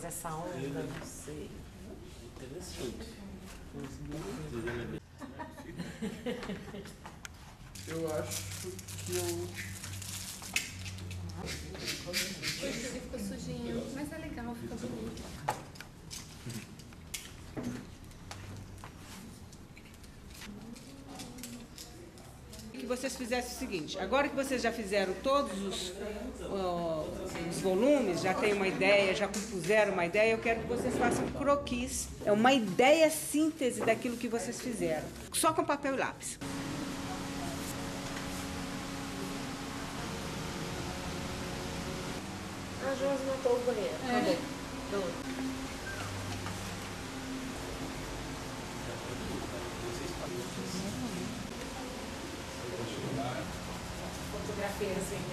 mais essa onda, não sei. Interessante. Eu acho que eu... Ficou sujinho, mas é legal, fica bonito. Que vocês fizessem o seguinte, agora que vocês já fizeram todos os volumes, já têm uma ideia, já compuseram uma ideia, eu quero que vocês façam croquis, é uma ideia síntese daquilo que vocês fizeram, só com papel e lápis. A Josi matou o goleiro. Cadê? Fotografia assim.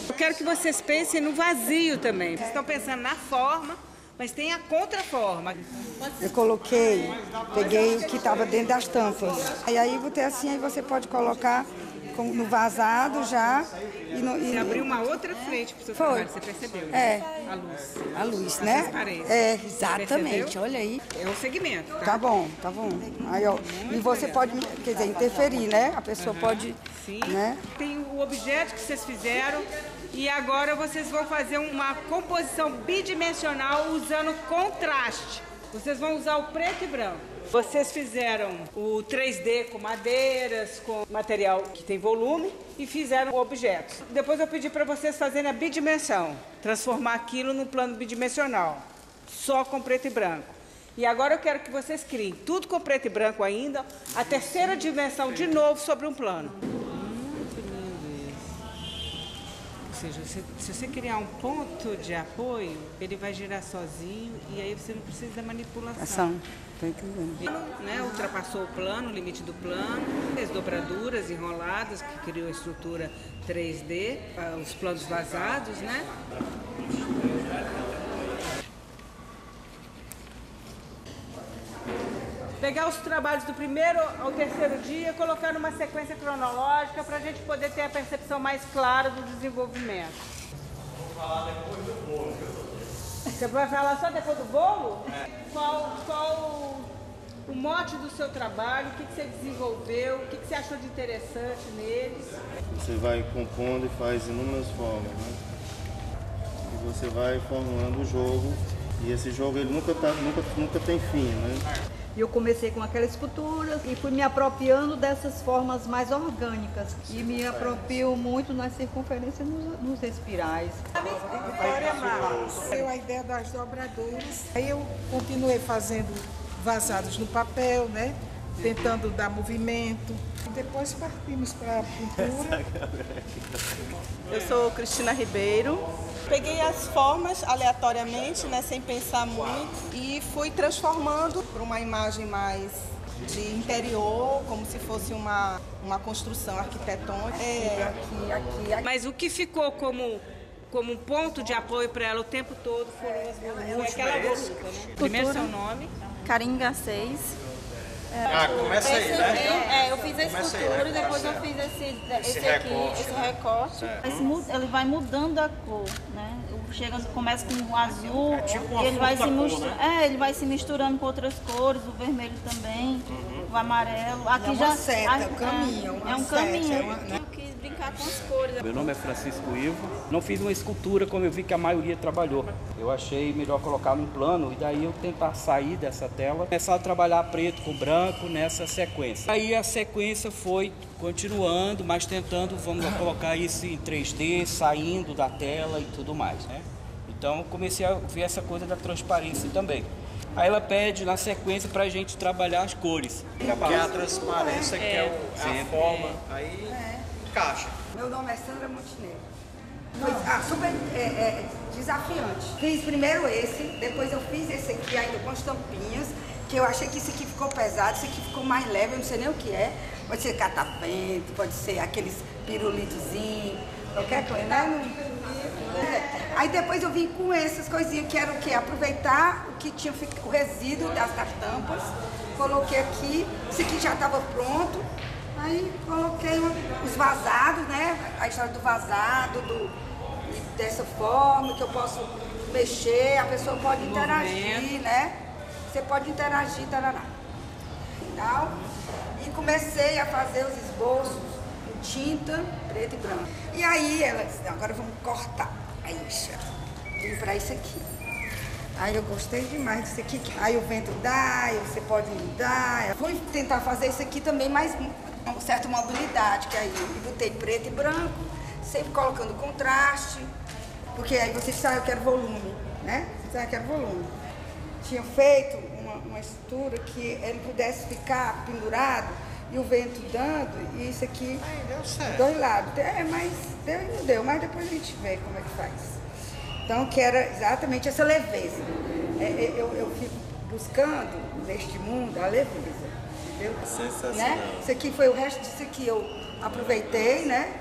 Eu quero que vocês pensem no vazio também. Vocês estão pensando na forma, mas tem a contraforma. Eu peguei o que estava dentro das tampas. Aí botei assim, aí você pode colocar no vazado já. Você abriu uma outra frente para o seu trabalho, você percebeu? É. A luz. A luz, né? É, exatamente, olha aí. É o segmento, tá? Tá bom, tá bom. Aí, ó, e você pode, quer dizer, interferir, né? A pessoa pode, sim. Né? Tem o objeto que vocês fizeram e agora vocês vão fazer uma composição bidimensional usando contraste. Vocês vão usar o preto e branco. Vocês fizeram o 3D com madeiras, com material que tem volume e fizeram objetos. Depois eu pedi para vocês fazerem a bidimensão, transformar aquilo num plano bidimensional, só com preto e branco. E agora eu quero que vocês criem tudo com preto e branco ainda, a terceira dimensão de novo sobre um plano. Muito lindo seja, se você criar um ponto de apoio, ele vai girar sozinho e aí você não precisa da manipulação. Tô entendendo. Né, ultrapassou o plano, o limite do plano, as dobraduras enroladas que criou a estrutura 3D, os planos vazados, né? Pegar os trabalhos do primeiro ao terceiro dia, colocar numa sequência cronológica para a gente poder ter a percepção mais clara do desenvolvimento. Vamos falar depois do bolo. Você vai falar só depois do bolo? É. Qual o mote do seu trabalho? O que você desenvolveu? O que você achou de interessante neles? Você vai compondo e faz inúmeras formas, né? E você vai formando o jogo. E esse jogo ele nunca tem fim, né? Eu comecei com aquela escultura e fui me apropriando dessas formas mais orgânicas. E me apropio muito nas circunferências nos espirais. Vitória Marcos. Deu a ideia das dobraduras. Aí eu continuei fazendo vazados no papel, né? Tentando dar movimento. Depois partimos para a pintura. Eu sou Cristina Ribeiro. Peguei as formas aleatoriamente, né, sem pensar muito, e fui transformando para uma imagem mais de interior, como se fosse uma construção arquitetônica. Aqui. Mas o que ficou como um ponto de apoio para ela o tempo todo foram as volutas. Aquela voluta, né? Primeiro seu nome. Caringa 6. Começa aí, né? Eu fiz a escultura e depois eu fiz esse recorte. Ele vai mudando a cor, né? Começa com o azul, e ele vai ele vai se misturando com outras cores, o vermelho também, o amarelo. Aqui já seta, o caminho. É um caminho. Eu quis brincar com as cores. Meu nome é Francisco Ivo. Não fiz uma escultura como eu vi que a maioria trabalhou. Eu achei melhor colocar num plano e daí eu tentar sair dessa tela, começar a trabalhar preto com branco nessa sequência. Aí a sequência foi continuando, mas tentando, vamos colocar isso em 3D, saindo da tela e tudo mais, né? Então eu comecei a ver essa coisa da transparência também. Aí ela pede na sequência para a gente trabalhar as cores. Que é a transparência, que é a forma, aí encaixa. Meu nome é Sandra Montenegro. Foi super desafiante. Fiz primeiro esse, depois eu fiz esse aqui ainda com as tampinhas, que eu achei que isso aqui ficou pesado, isso aqui ficou mais leve, eu não sei nem o que é. Pode ser catapento, pode ser aqueles pirulitozinhos, qualquer coisa, né? Aí depois eu vim com essas coisinhas que era o quê? Aproveitar o que tinha o resíduo das tampas, coloquei aqui, isso aqui já estava pronto, aí coloquei os vazados, né? A história do vazado, dessa forma que eu posso mexer, a pessoa pode interagir, né? Você pode interagir, tarará. E comecei a fazer os esboços com tinta preta e branca. E aí ela disse, agora vamos cortar. Aí, vim pra isso aqui. Aí eu gostei demais disso aqui. Aí o vento dá, aí você pode mudar. Fui tentar fazer isso aqui também, mas com uma certa mobilidade, que aí eu botei preto e branco, sempre colocando contraste, porque aí você disse, eu quero volume, né? Eu quero volume. Tinha feito uma estrutura que ele pudesse ficar pendurado e o vento dando, e isso aqui, deu certo. Dois lados. Mas deu e não deu, mas depois a gente vê como é que faz. Então, que era exatamente essa leveza. Eu fico buscando neste mundo a leveza, entendeu? Sensacional. Né? Isso aqui foi o resto disso aqui, eu aproveitei, né?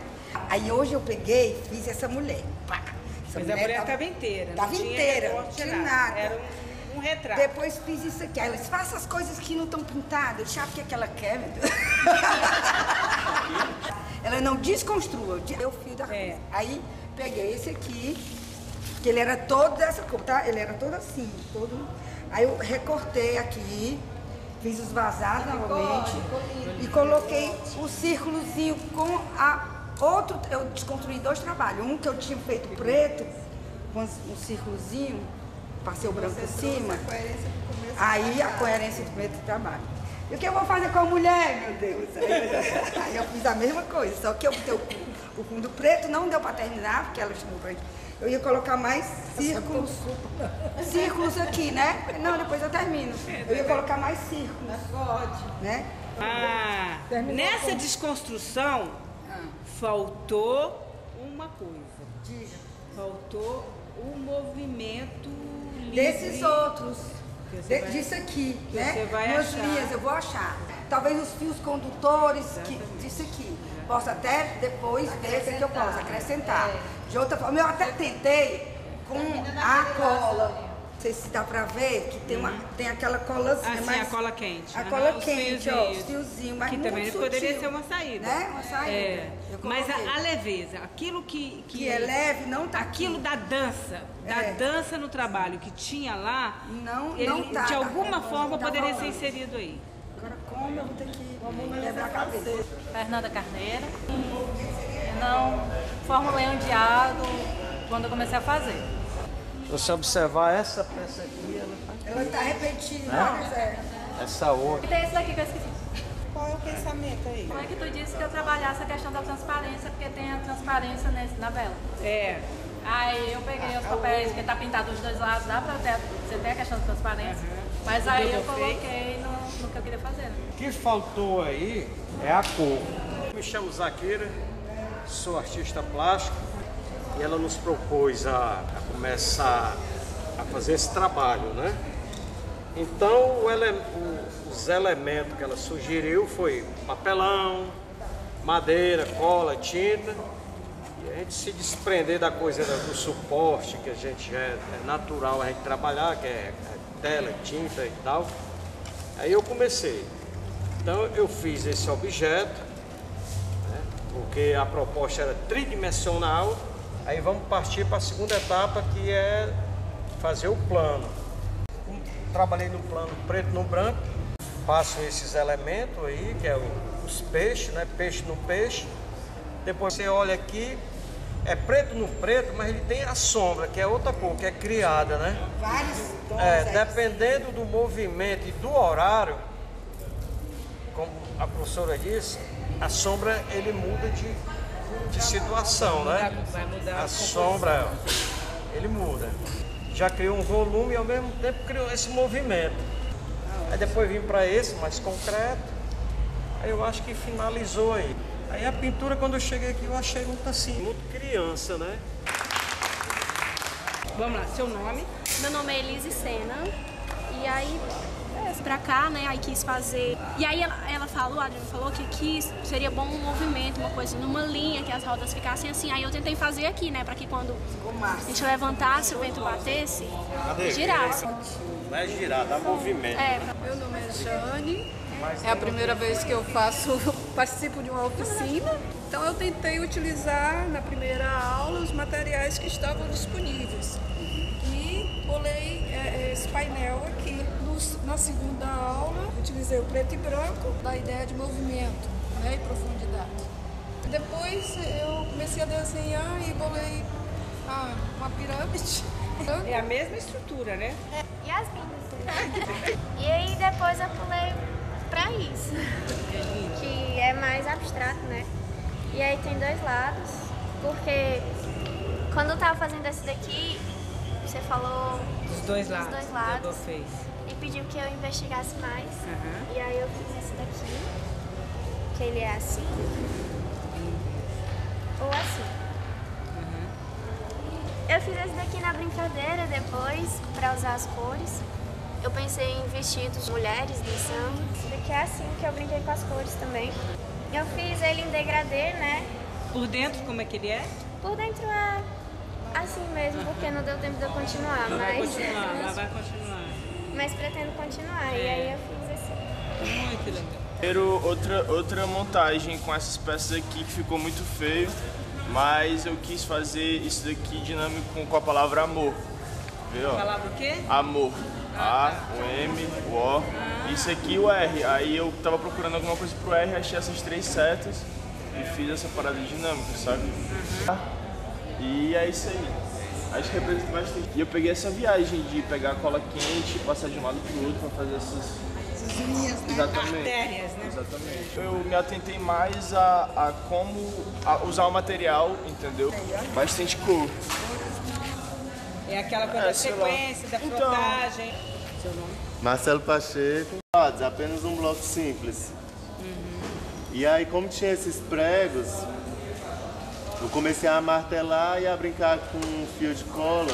Aí hoje eu peguei e fiz essa mulher. Pá. Mas a mulher estava inteira. Estava inteira, não tinha nada. Era um retrato. Depois fiz isso aqui. Aí eu disse, faça as coisas que não estão pintadas. Sabe o que ela quer, meu Deus? Ela não desconstrua. Eu fiz da coisa. Aí peguei esse aqui, que ele era todo dessa cor, tá? Ele era todo assim, todo. Aí eu recortei aqui, fiz os vazados novamente e coloquei o círculozinho com a outro. Eu desconstruí dois trabalhos. Um que eu tinha feito preto, com um círculozinho, passei o branco por cima. Aí a coerência do primeiro trabalho. E o que eu vou fazer com a mulher, meu Deus? Aí eu fiz a mesma coisa, só que eu botei o fundo preto, não deu para terminar, porque ela chamou pra gente. Eu ia colocar mais círculos aqui, né? Não, depois eu termino. Eu ia colocar mais círculos, né? Nessa desconstrução, faltou uma coisa. Diga. Faltou o movimento livre. Desses outros. Disso aqui, que né? Você vai Meus achar. linhas, eu vou achar. Talvez os fios condutores disso aqui. Posso até depois ver se eu posso acrescentar. De outra forma, eu até tentei com a cola. Não sei se dá pra ver que tem aquela colazinha. Assim, mas a cola quente. A cola os quente, ó, os fiozinhos, mas que muito também sutil, poderia ser uma saída. Né? Uma saída. É. Eu Mas coloquei. a leveza, aquilo que é leve, não tá aquilo aqui. da dança no trabalho que tinha lá, ele, não tá. de alguma forma Tá poderia ser rolando. inserido aí. Agora como eu vou ter que quebrar a cabeça? Fernanda Carneiro. Eu não formo leão de água quando eu comecei a fazer. Se você observar essa peça aqui, ela está repetindo, essa outra. E tem esse daqui que eu esqueci. Qual é o pensamento aí? Como é que tu disse que eu trabalhasse a questão da transparência, porque tem a transparência na vela. É. Aí eu peguei os papéis, que tá pintado dos dois lados, dá pra você ter a questão da transparência. Mas aí eu coloquei no que eu queria fazer. Né? O que faltou aí é a cor. Me chamo Zaqueira, sou artista plástico e ela nos propôs a começar a fazer esse trabalho, né? Então os elementos que ela sugeriu foi papelão, madeira, cola, tinta. E a gente se desprender da coisa do suporte, que a gente é natural a gente trabalhar, que é tela, tinta e tal. Aí eu comecei. Então eu fiz esse objeto, né, porque a proposta era tridimensional. Aí vamos partir para a segunda etapa, que é fazer o plano. Trabalhei no plano preto no branco, faço esses elementos aí, que é os peixes, né? Peixe no peixe. Depois você olha aqui, é preto no preto, mas ele tem a sombra, que é outra cor, que é criada, né? Vários tons. Dependendo do movimento e do horário, como a professora disse, a sombra ele muda de situação, né? Vai mudar a sombra, ele muda. Já criou um volume e ao mesmo tempo criou esse movimento. Aí depois vim para esse mais concreto, aí eu acho que finalizou aí. Aí a pintura, quando eu cheguei aqui, eu achei muito assim, muito criança, né? Vamos lá, seu nome? Meu nome é Elise Sena. E aí, pra cá, né, aí quis fazer... E aí ela falou, a Adriana falou que seria bom um movimento, uma coisa numa linha, que as rodas ficassem assim. Aí eu tentei fazer aqui, né, pra que quando a gente levantasse, o vento batesse, girasse. Vai girar, dá movimento. Meu nome é Jane. É a primeira vez que eu participo de uma oficina. Então eu tentei utilizar na primeira aula os materiais que estavam disponíveis. E bolei esse painel aqui. Na segunda aula, utilizei o preto e branco da ideia de movimento, né, e profundidade. Depois eu comecei a desenhar e bolei uma pirâmide. É a mesma estrutura, né? Yasmin. E aí depois eu pulei pra isso, que é mais abstrato, né? E aí tem dois lados, porque quando eu tava fazendo esse daqui, você falou Dos dois lados. Dodô fez. E pediu que eu investigasse mais. E aí eu fiz esse daqui, que ele é assim, ou assim. Eu fiz esse daqui na brincadeira depois, pra usar as cores. Eu pensei em vestidos de mulheres dançando. Esse daqui é assim, que eu brinquei com as cores também. Eu fiz ele em degradê, né? Por dentro, como é que ele é? Por dentro é assim mesmo, porque não deu tempo de eu continuar. Não vai mas continuar, ela vai continuar. Mas pretendo continuar, e aí eu fiz assim. Muito legal. Primeiro, outra montagem com essas peças aqui que ficou muito feio, mas eu quis fazer isso daqui dinâmico com a palavra amor. Viu? Palavra o quê? Amor. A, o M, o O, isso aqui o R. Aí eu tava procurando alguma coisa pro R, achei essas três setas e fiz essa parada dinâmica, sabe? E é isso aí. Acho que representa bastante. E eu peguei essa viagem de pegar a cola quente, passar de um lado pro outro pra fazer essas linhas, né? Exatamente. Artérias, né? Exatamente. Eu me atentei mais a como usar o material, entendeu? Bastante cor. É aquela coisa da sequência, da flotagem. Seu nome? Marcelo Pacheco. Apenas um bloco simples. E aí, como tinha esses pregos, Eu comecei a martelar e a brincar com um fio de cola.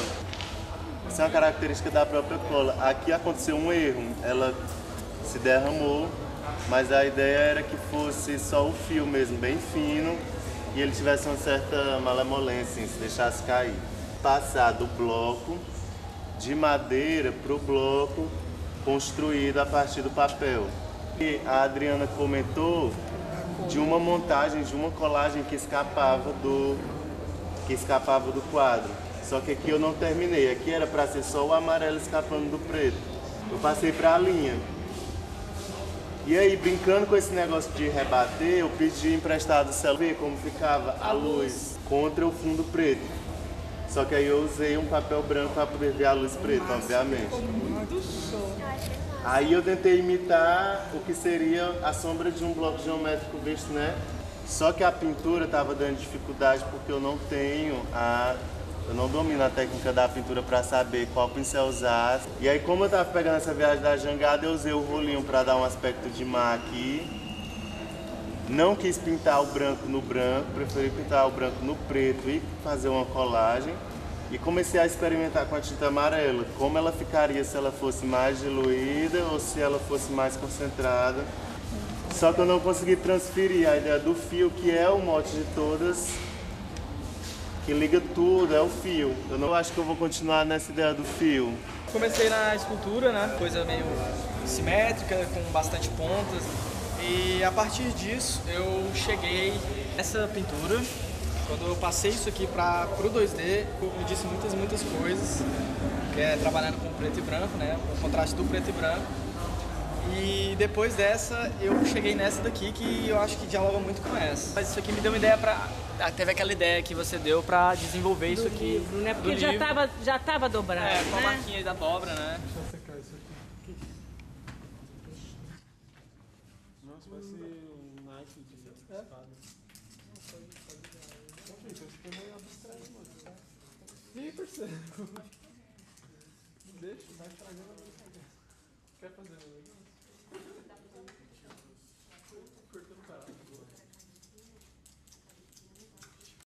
Isso é uma característica da própria cola. Aqui aconteceu um erro, ela se derramou, mas a ideia era que fosse só o fio mesmo, bem fino, e ele tivesse uma certa malemolência, se deixasse cair. Passar do bloco de madeira para o bloco construído a partir do papel. E a Adriana comentou de uma montagem, de uma colagem que escapava do quadro. Só que aqui eu não terminei, aqui era para ser só o amarelo escapando do preto. Eu passei para a linha. E aí, brincando com esse negócio de rebater, eu pedi emprestado o celular, ver como ficava a luz contra o fundo preto. Só que aí eu usei um papel branco para poder ver a luz preta, obviamente. Aí eu tentei imitar o que seria a sombra de um bloco geométrico visto, né? Só que a pintura estava dando dificuldade porque eu não domino a técnica da pintura para saber qual pincel usar. E aí, como eu estava pegando essa viagem da jangada, eu usei o rolinho para dar um aspecto de mar aqui. Não quis pintar o branco no branco, preferi pintar o branco no preto e fazer uma colagem. E comecei a experimentar com a tinta amarela, como ela ficaria se ela fosse mais diluída ou se ela fosse mais concentrada. Só que eu não consegui transferir a ideia do fio, que é o mote de todas, que liga tudo, é o fio. Eu não acho que eu vou continuar nessa ideia do fio. Comecei na escultura, né? Coisa meio simétrica, com bastante pontas. E a partir disso eu cheguei nessa pintura. Quando eu passei isso aqui para o 2D, me disse muitas coisas, que é trabalhando com preto e branco, né? O contraste do preto e branco. E depois dessa, eu cheguei nessa daqui que eu acho que dialoga muito com essa. Mas isso aqui me deu uma ideia teve aquela ideia que você deu para desenvolver isso aqui. Livro, né? Porque já tava dobrado. É, com a né? marquinha aí da dobra, né? Deixa eu secar isso aqui. Nossa, vai ser um knife de espada. Isso ficou meio abstrato, mano. Sim, percebo. Deixa, vai estragando. Quer fazer?